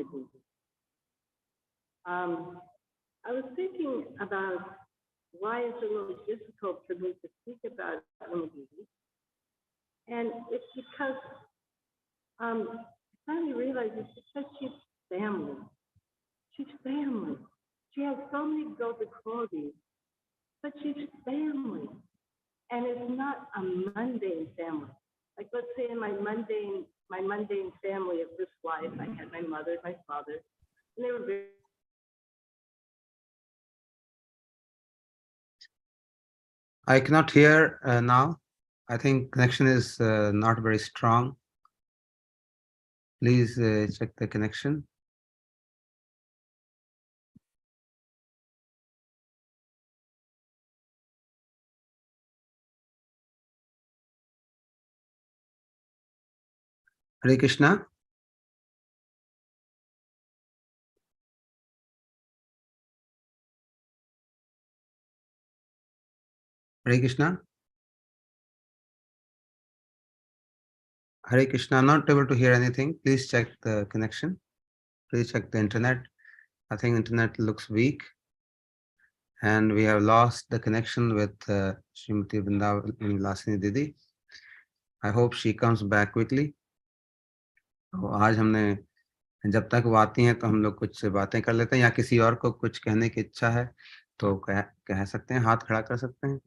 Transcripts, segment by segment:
Didi. I was thinking about why it's a little difficult for me to speak about Didi. And it's because I finally realized it's because she's family. She's family. She has so many golden qualities, but she's family. And it's not a mundane family. Like, let's say in my mundane family of this life, I had my mother, my father, and they were very... I cannot hear now. I think connection is not very strong. Please check the connection. Hare Krishna. Hare Krishna. Hare Krishna. I'm not able to hear anything. Please check the connection. Please check the internet. I think internet looks weak. And we have lost the connection with Srimati Vrindavan Vilasini Didi. I hope she comes back quickly. तो आज हमने जब तक वो आती हैं तो हम लोग कुछ बातें कर लेते हैं, या किसी और को कुछ कहने की इच्छा है तो कह सकते हैं, हाथ खड़ा कर सकते हैं।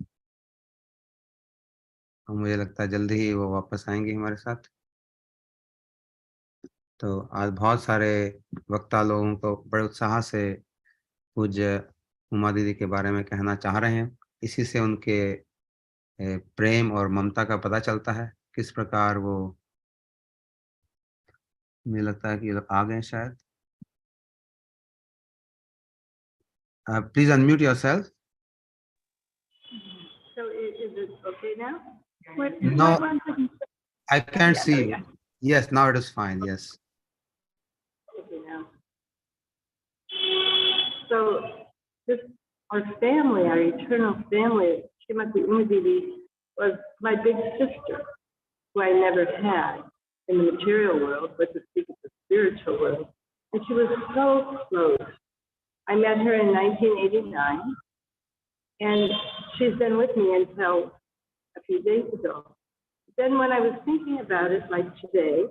तो मुझे लगता है जल्दी ही वो वापस आएंगी हमारे साथ। तो आज बहुत सारे वक्ता लोगों को बड़े उत्साह से पूज्य उमा दीदी के बारे में कहना चाह रहे हैं। इसी से उनके प्रेम और ममता का पता चलता है, किस प्रकार वो, मुझे लगता है कि ये लोग आ गए शायद। Please unmute yourself. So is it okay now? No, I can't see you. Yes, now it is fine. Yes. Okay, now. So this, our family, our eternal family, Srimati Didi, was my big sister, who I never had in the material world, but to speak of the spiritual world. And she was so close. I met her in 1989, and she's been with me until a few days ago. Then when I was thinking about it, like today,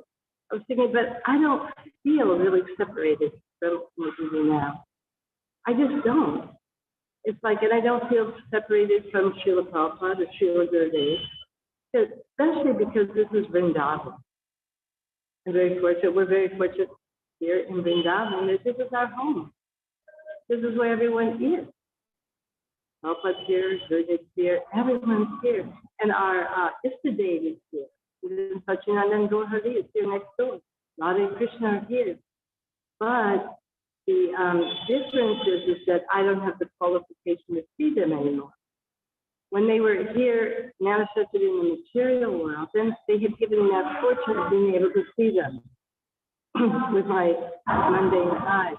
I was thinking, but I don't feel really separated from Didi now. I just don't. It's like, and I don't feel separated from Srila Prabhupada or Srila Gurudev, especially because this is Vrindavan. I'm very fortunate. We're very fortunate here in Vrindavan that this is our home. This is where everyone is. Prabhupada's here, Gurudev's here, everyone's here. And our Istadev is here. Sacchinandan Gaur is here next door. Radha and Krishna are here. But the difference is that I don't have the qualification to see them anymore. When they were here, manifested in the material world, then they had given me that fortune of being able to see them with my mundane eyes.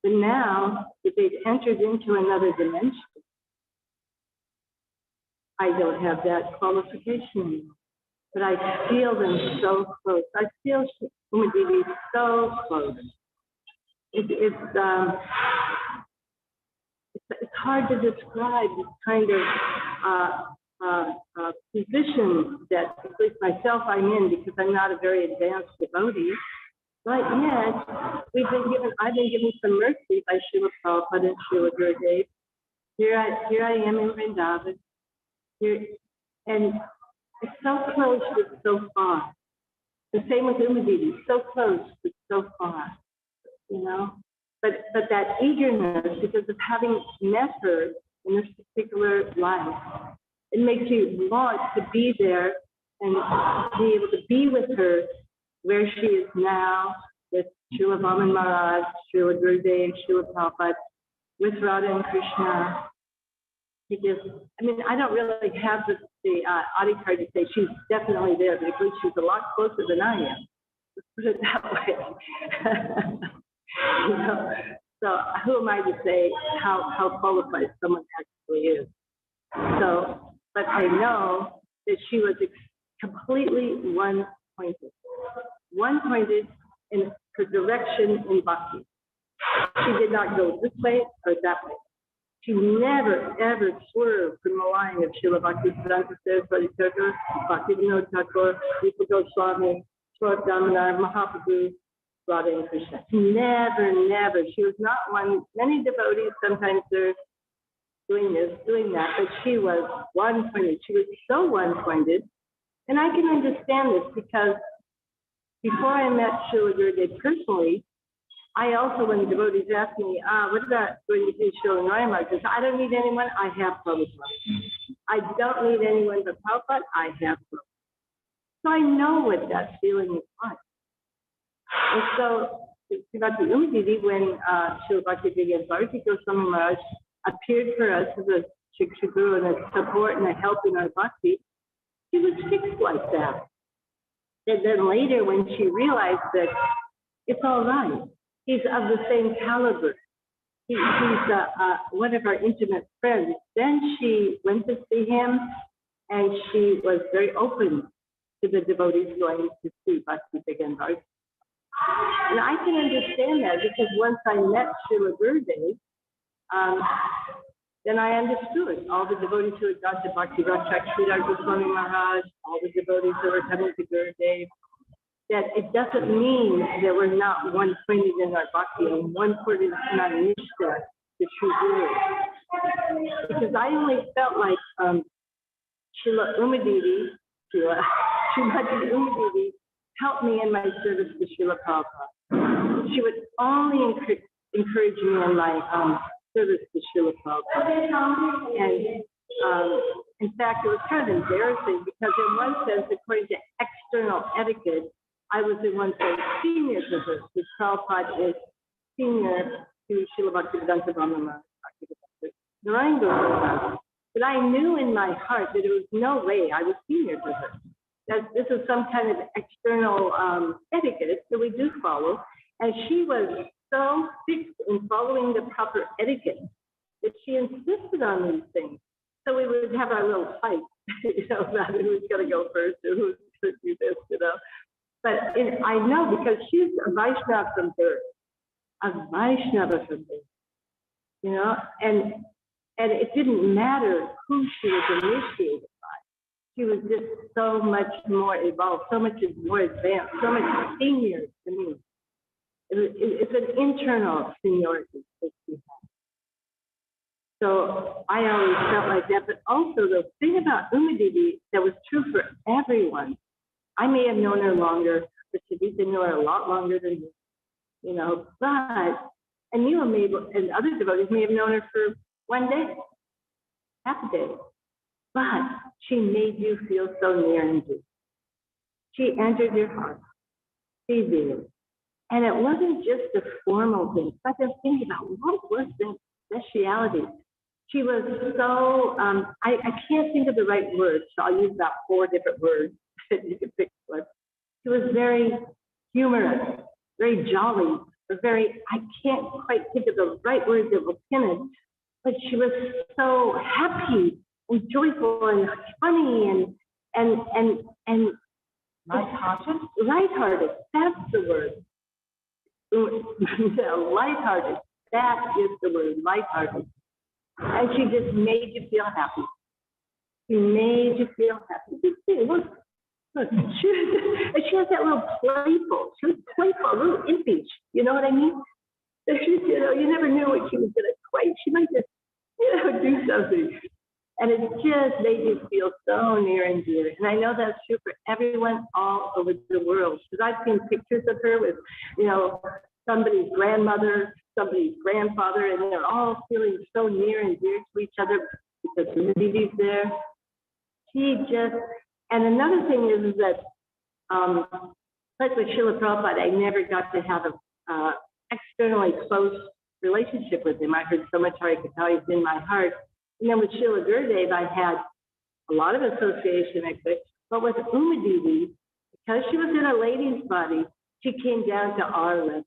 But now that they've entered into another dimension, I don't have that qualification anymore. But I feel them so close. I feel Uma Didi so close. It's hard to describe this kind of position that, at least myself, I'm in, because I'm not a very advanced devotee. But yet, I've been given some mercy by Srila Prabhupada and Srila Gurudev. Here I am in Vrindavan. Here, and it's so close but so far. The same with Uma Didi, so close but so far. You know, but that eagerness, because of having met her in this particular life, it makes you want to be there and be able to be with her where she is now, with Srila Vaman Maharaj, Srila Gurudev, Srila Prabhupada, with Radha and Krishna. I don't really have the ID card to say she's definitely there, but at least she's a lot closer than I am. Let's put it that way. You know? So who am I to say how qualified someone actually is? So, but I know that she was completely one-pointed in her direct direction in Bhakti. She did not go this way or that way. She never, ever swerved from the line of Srila Bhaktisiddhanta Saraswati Thakur, Bhaktivinoda Thakur, Rupa Goswami, Swarup Damodar, Mahaprabhu, Radha and Krishna. Never, never. She was not one. Many devotees sometimes they're doing this, doing that, but she was one-pointed. She was so one-pointed. And I can understand this because before I met Srila Gurudev personally, I also, when devotees ask me, what about going to do Srila Narayana? I said, I don't need anyone, I have Prabhupada. I don't need anyone but Prabhupada, I have Prabhupada. So I know what that feeling is like. And so, Srimati Didi, when Srila Bhakti Bhakti Goswami Maharaj appeared for us as a Shiksha Guru and a support and a help in our Bhakti, she was fixed like that. And then later, when she realized that it's all right, he's of the same caliber, he's one of our intimate friends, then she went to see him, and she was very open to the devotees going to see Bhakti Bhakti. And I can understand that because once I met Srila Gurudev, then I understood all the devotees who had gone to Bhakti Sridhar Goswami Maharaj, all the devotees who were coming to Gurudev, that it doesn't mean that we're not one-pointed in our Bhakti and one-pointed in our Nishta, the true Guru. Because I only felt like Srila Umadidi, Srimati Umadidi, helped me in my service to Srila Prabhupada. She would only encourage me in my service to Srila Prabhupada. And in fact, it was kind of embarrassing because in one sense, according to external etiquette, I was in one sense senior to her, because Prabhupada is senior to Srila Bhaktivedanta Brahma Narayana Goswami. But I knew in my heart that there was no way I was senior to her. That this is some kind of external etiquette that we do follow. And she was so fixed in following the proper etiquette that she insisted on these things. So we would have our little fight, about who's going to go first or who's going to do this, But I know because she's a Vaishnava from birth, and it didn't matter who she was initiated by. She was just so much more evolved, so much more advanced, so much senior to me. It's an internal seniority that she had. So I always felt like that. But also the thing about Umadidi that was true for everyone, I may have known her longer, but Savita knew her a lot longer than me, but, and you and other devotees may have known her for one day, half a day, but she made you feel so near and dear. She entered your heart. She did. And it wasn't just a formal thing, but I'm thinking about what was the speciality. She was so, I can't think of the right words, so I'll use about 4 different words that you can pick one. She was very humorous, very jolly, I can't quite think of the right words that will pin it, but she was so happy and joyful and funny and lighthearted. Lighthearted, that's the word. Lighthearted, that is the word, lighthearted. And she just made you feel happy. She made you feel happy. Look, she has that little playful. She was playful, a little impish. You know what I mean? You never knew what she was going to play. She might just, do something. And it just made you feel so near and dear. And I know that's true for everyone all over the world. Because I've seen pictures of her with, somebody's grandmother, somebody's grandfather, and they're all feeling so near and dear to each other because Didi's there. And another thing is that, like with Srila Prabhupada, I never got to have a externally close relationship with him. I heard so much Hari Katha, he's in my heart. And then with Srila Gurudev, I had a lot of association, but with Umadidi, because she was in a lady's body, she came down to our level,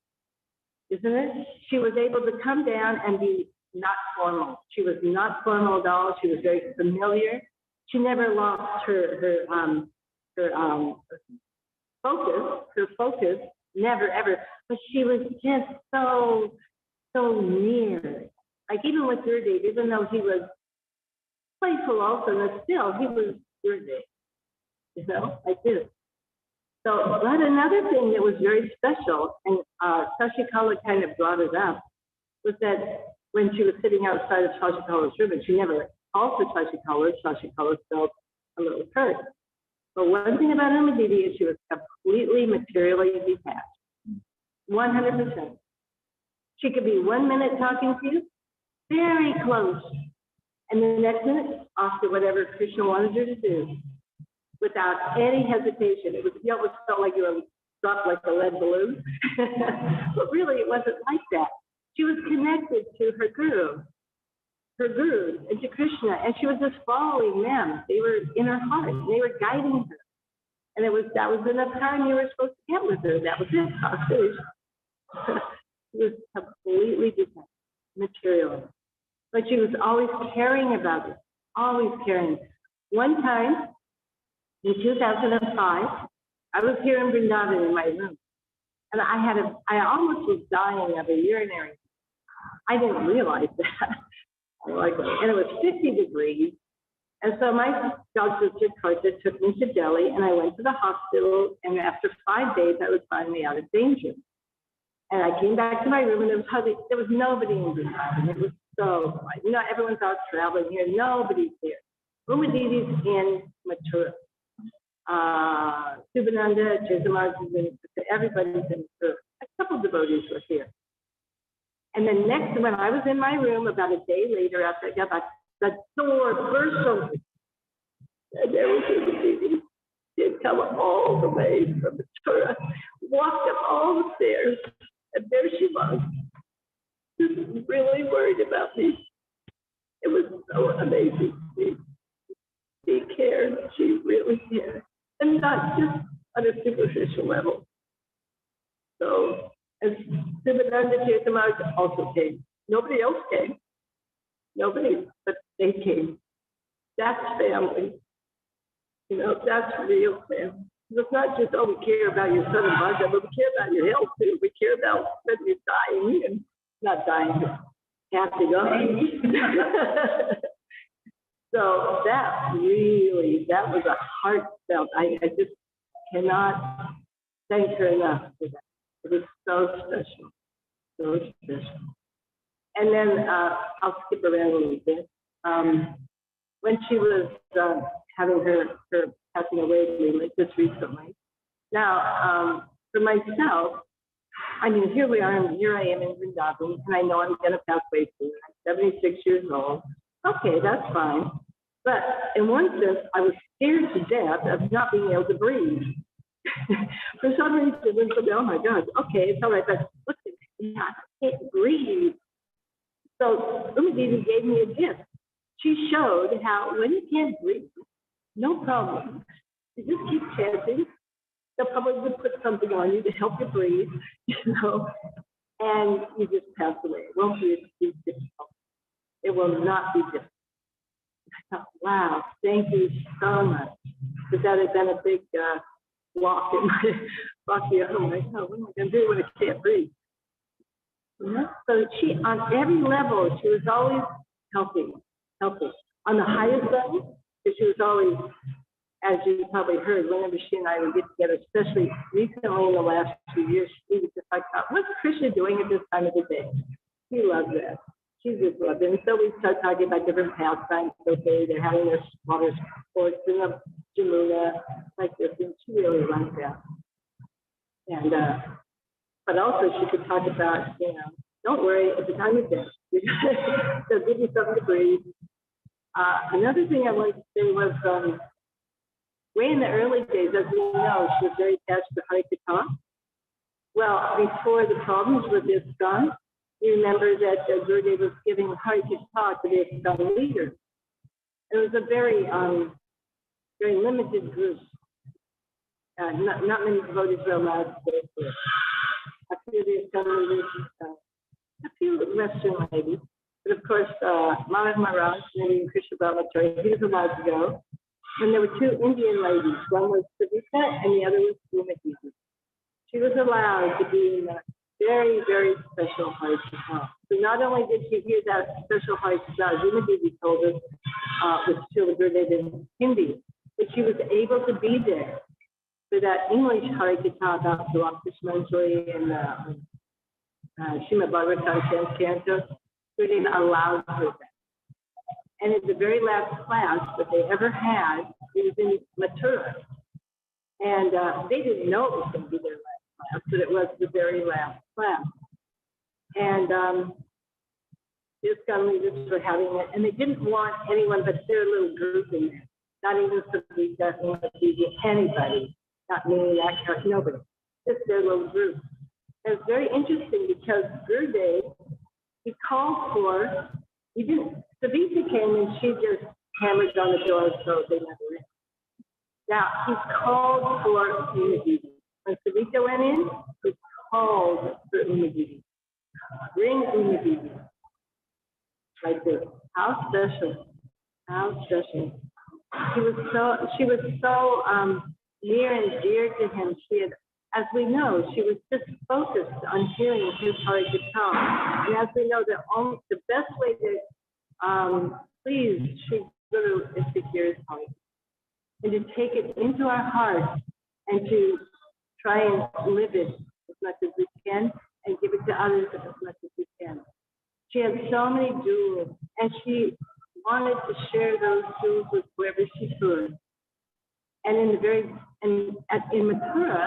isn't it? She was able to come down and be not formal. She was not formal at all. She was very familiar. She never lost her focus. Her focus never ever. But she was just so near. Like even with Gurdev, even though he was playful also, and still he was Gurdev, like this. So, but another thing that was very special, and Shashikala kind of brought it up, was that when she was sitting outside of Shashikala's room, and she never called for Shashikala felt a little hurt. But one thing about Uma Didi is she was completely materially detached, 100%. She could be 1 minute talking to you, very close, and the next minute off to whatever Krishna wanted her to do, without any hesitation. It was, you almost felt like you were dropped like a lead balloon, but really it wasn't like that. She was connected to her guru, and to Krishna, and she was just following them. They were in her heart, and they were guiding her. And that was enough time you were supposed to get with her. That was it. She was completely different, material. But she was always caring about it, always caring. One time, in 2005, I was here in Vrindavan in my room, and I almost was dying of a urinary. I didn't realize that. And it was 50 degrees. And so my doctor took me to Delhi, and I went to the hospital, and after 5 days, I was finally out of danger. And I came back to my room, and there was nobody in Vrindavan. It was so quiet. Everyone's out traveling here. Nobody's here. Uma Didi's in Mathura. Subhananda, Chesamaj, everybody's in Mathura. A couple of devotees were here. And then when I was in my room, about a day later, after I got back, the door burst open. And there was Uma Didi. She had come all the way from Mathura, walked up all the stairs, and there she was, just really worried about me. It was so amazing. She cared. She really cared. And not just on a superficial level. So, and Subhananda Chesamaj also came. Nobody else came. Nobody, but they came. That's family. That's real family. It's not just, we care about your son and body, but we care about your health too. We care about when you're dying and not dying, but passing on. So that was a heartfelt. I just cannot thank her enough for that. It was so special, so special. And then I'll skip around a little bit. When she was having her passing away just recently. Now, for myself, here I am in Vrindavan, and I know I'm going to pass away soon. I'm 76 years old. Okay, that's fine. But in one sense, I was scared to death of not being able to breathe. For some reason, oh my God, okay, it's all right, but look at me, I can't breathe. So Uma Didi gave me a gift. She showed how when you can't breathe, no problem. You just keep chanting. They'll probably put something on you to help you breathe, and you just pass away. It won't be difficult. It will not be difficult. I thought, wow, thank you so much. Because that had been a big block in my home. Like, what am I going to do when I can't breathe? So she, on every level, she was always helping. On the highest level, she was always, as you probably heard, whenever she and I would get together, especially recently in the last few years, she was just like, what's Krishna doing at this time of the day? She loved that. She just loved it. And so we started talking about different pastimes. Okay, they're having their water sports in the Jamuna, like this, and she really liked that. And, but also she could talk about, don't worry, at the time of death, they'll give you something to breathe. Another thing I wanted to say was, way in the early days, as you know, she was very attached to Hare Krishna. Well, before the problems with ISKCON, you remember that Gurudev was giving Hare Krishna to the ISKCON leader. It was a very, very limited group. Not many devotees were allowed to go to it. A few of the ISKCON leaders, a few Western ladies. But of course, Madhuri Maharaj, and Krishna Brahmacharya, he was allowed to go. And there were two Indian ladies. One was Savita and the other was Srimati. She was allowed to be in a very, very special Hari Katha. So not only did she hear that special Hari Katha, Srimati told us, with Srila Gurudev in Hindi, but she was able to be there for that English Hari Katha about the Madhuri and Srimad Bhagavatam Canto. Gurudev allowed her that. And in the very last class that they ever had, it was in Mathura. And they didn't know it was going to be their last class, but it was the very last class. And just leaders were having it, and they didn't want anyone but their little group in there. Not even somebody that wanted to be anybody, not me, that nobody, just their little group. And it's very interesting because Gurudev, he called for, he didn't, Savita came and she just hammered on the door so they never in. Now, he called for Umididi. When Savita went in, he called for Umididi. Bring Umididi. Like this. How special. How special. She was so near and dear to him. She had, as we know, she was just focused on hearing his Hari Katha. And as we know, the best way to please Sri Guru is to hear his Hari Katha, and to take it into our heart and to try and live it as much as we can and give it to others as much as we can. She had so many jewels, and she wanted to share those jewels with whoever she could. And in Mathura,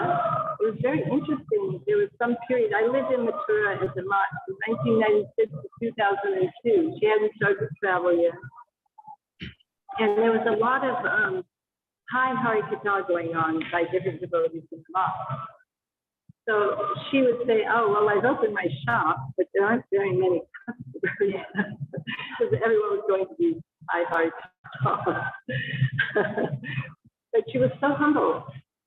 it was very interesting. There was some period, I lived in Mathura as a monk from 1996 to 2002. She hadn't started to travel yet. And there was a lot of high Hari Katha going on by different devotees in the mosque. So she would say, oh, well, I've opened my shop, but there aren't very many customers because everyone was going to be high Hari Katha. But she was so humble.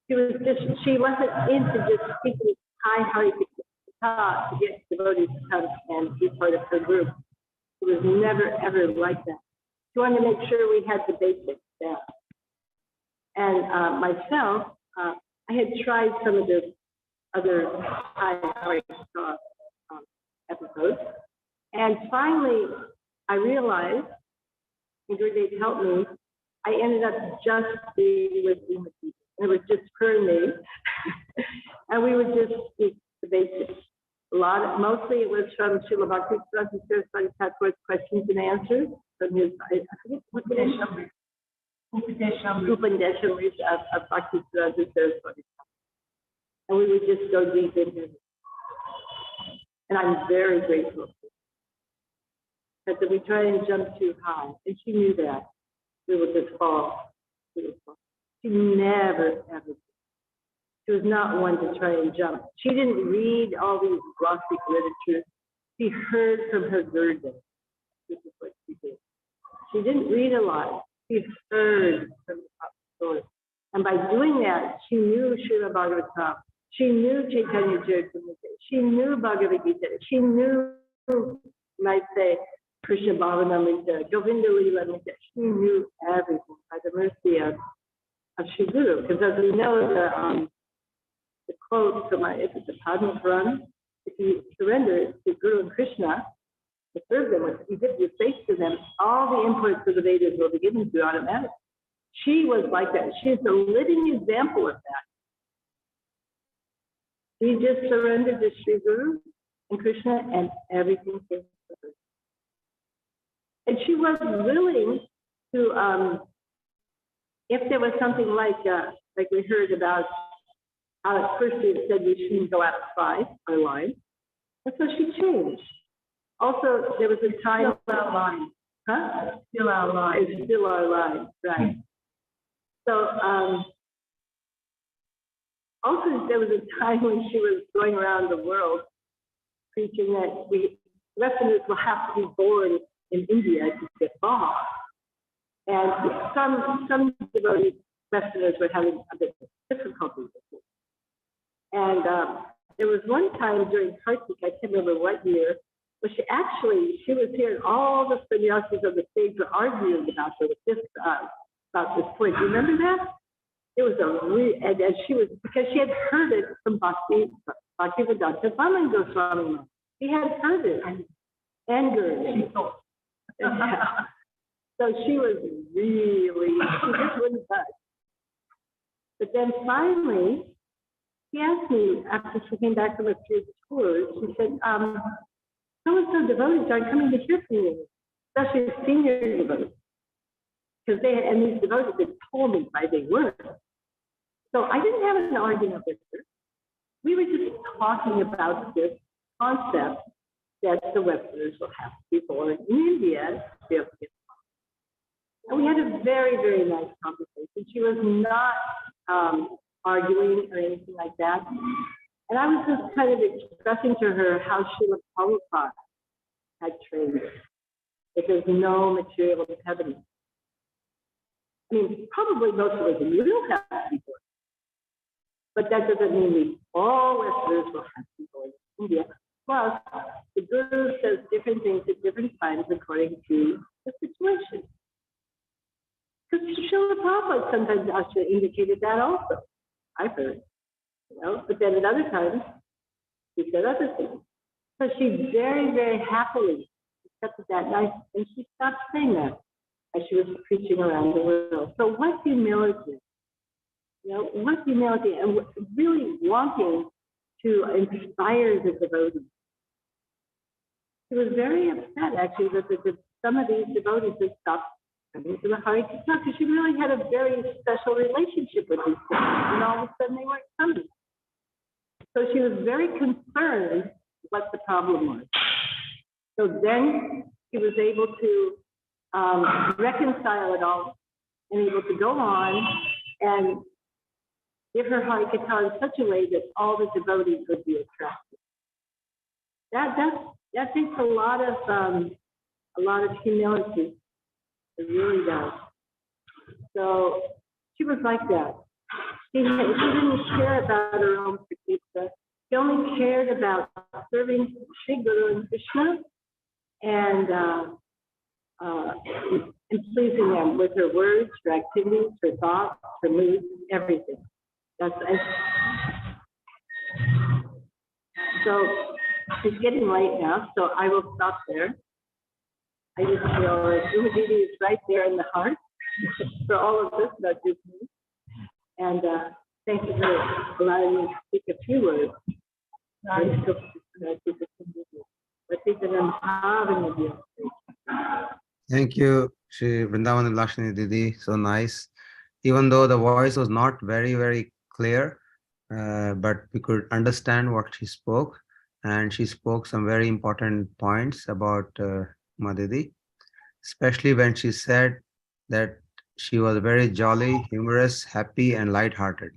She wasn't into just speaking high Hari Katha to get devotees to come and be part of her group. It was never, ever like that. She wanted to make sure we had the basics down. And myself, I had tried some of the other high Hari Katha episodes. And finally, I realized, and Gurudev helped me, I ended up just being with Srimati. It was just her and me. And we would just speak the basics. Mostly it was from Srila Bhakti Thakur's questions and answers. From his, I forget what the name of Upandeshamrita of Bhakti Saraswati. And we would just go deep into it. And I'm very grateful. Because if we try and jump too high, and she knew that, we would just fall. She never, ever did. She was not one to try and jump. She didn't read all these glossy literature. She heard from her Gurudev. This is what she did. She didn't read a lot. She heard from the top source. And by doing that, she knew Srimad Bhagavatam. She knew Chaitanya Charitamrita. She knew Bhagavad Gita. She knew, might say, Krishna Bhavanamrita, Govinda Leelamrita. She knew everything by the mercy of Sri Guru. Because as we know, the quote from the Padma Purana, if you surrender to Guru and Krishna, to serve them, if you give your faith to them, all the imports of the Vedas will be given to you automatically. She was like that. She's a living example of that. She just surrendered to Sri Guru and Krishna, and everything came to her. And she was willing to, if there was something like we heard about how at first we said we shouldn't go outside our line, and so she changed. Also, there was a time. Still our line. Huh? Still our line. It's still our line, right. So, also there was a time when she was going around the world preaching that Westerners will have to be born in India to get Bhav. And some devotees, Westerners, were having a bit of difficulty with it. And there was one time during Kartik, I can't remember what year, but she was hearing all the sannyasis of the stage were arguing about her with this, about this point. Do you remember that? It was and she was, because she had heard it from Bhakti Vrindavan Goswami. He had heard it and heard it. So she was really, she just wouldn't budge. But then finally, he asked me after she came back from a few tours, she said, so-and-so devotees aren't coming to hear from you, especially senior devotees. Because these devotees had told me why they were. So I didn't have an argument with her. We were just talking about this concept that the Westerners will have to be born in India to be able to get along. And we had a very, very nice conversation. She was not arguing or anything like that. And I was just kind of expressing to her how Srila Prabhupada had trained her. That there's no material impediment. I mean, probably most of us will have to be born. But that doesn't mean we all Westerners will have to be born in India. Plus, the Guru says different things at different times according to the situation. Because Srila Prabhupada sometimes actually indicated that also. I've heard, but then at other times, he said other things. So she very, very happily accepted that, and she stopped saying that as she was preaching around the world. So what humility, what humility, and really wanting to inspire the devotees. She was very upset, actually, that some of these devotees had stopped coming to the Hare Krishna, because she really had a very special relationship with these people, and all of a sudden they weren't coming. So she was very concerned what the problem was. So then she was able to reconcile it all and able to go on and give her Hare Krishna in such a way that all the devotees would be attracted. That takes a lot of humility. It really does. So she was like that. She didn't care about her own pratishtha. She only cared about serving Sri Guru and Krishna and pleasing them with her words, her activities, her thoughts, her moods, everything. So it's getting late now, so I will stop there. I just feel like Didi is right there in the heart for all of this, not just me. And thank you for allowing me to speak a few words. Thank you, Sri Vrindavan Vilasini Didi. So nice. Even though the voice was not very, very clear, but we could understand what she spoke. And she spoke some very important points about Madhuri, especially when she said that she was very jolly, humorous, happy, and light-hearted.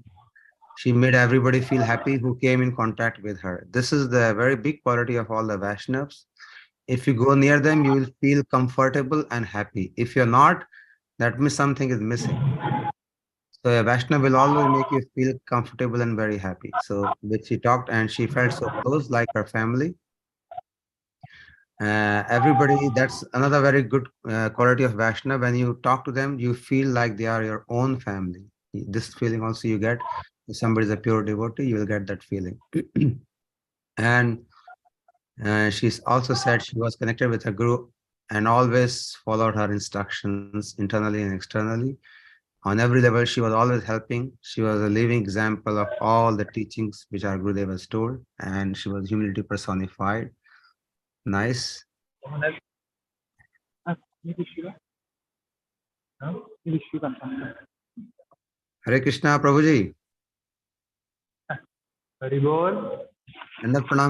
She made everybody feel happy who came in contact with her. This is the very big quality of all the Vaishnavas. If you go near them, you will feel comfortable and happy. If you're not, that means something is missing. So a Vaishnava will always make you feel comfortable and very happy. So she talked and she felt so close, like her family. Everybody, that's another very good quality of Vaishnava. When you talk to them, you feel like they are your own family. This feeling also you get. If somebody is a pure devotee, you will get that feeling. And she's also said she was connected with her guru and always followed her instructions internally and externally. On every level, she was always helping. She was a living example of all the teachings which our Gurudev has told, and she was humility personified. Nice. Hare Krishna, Prabhuji. Hari Bol. And the pranam.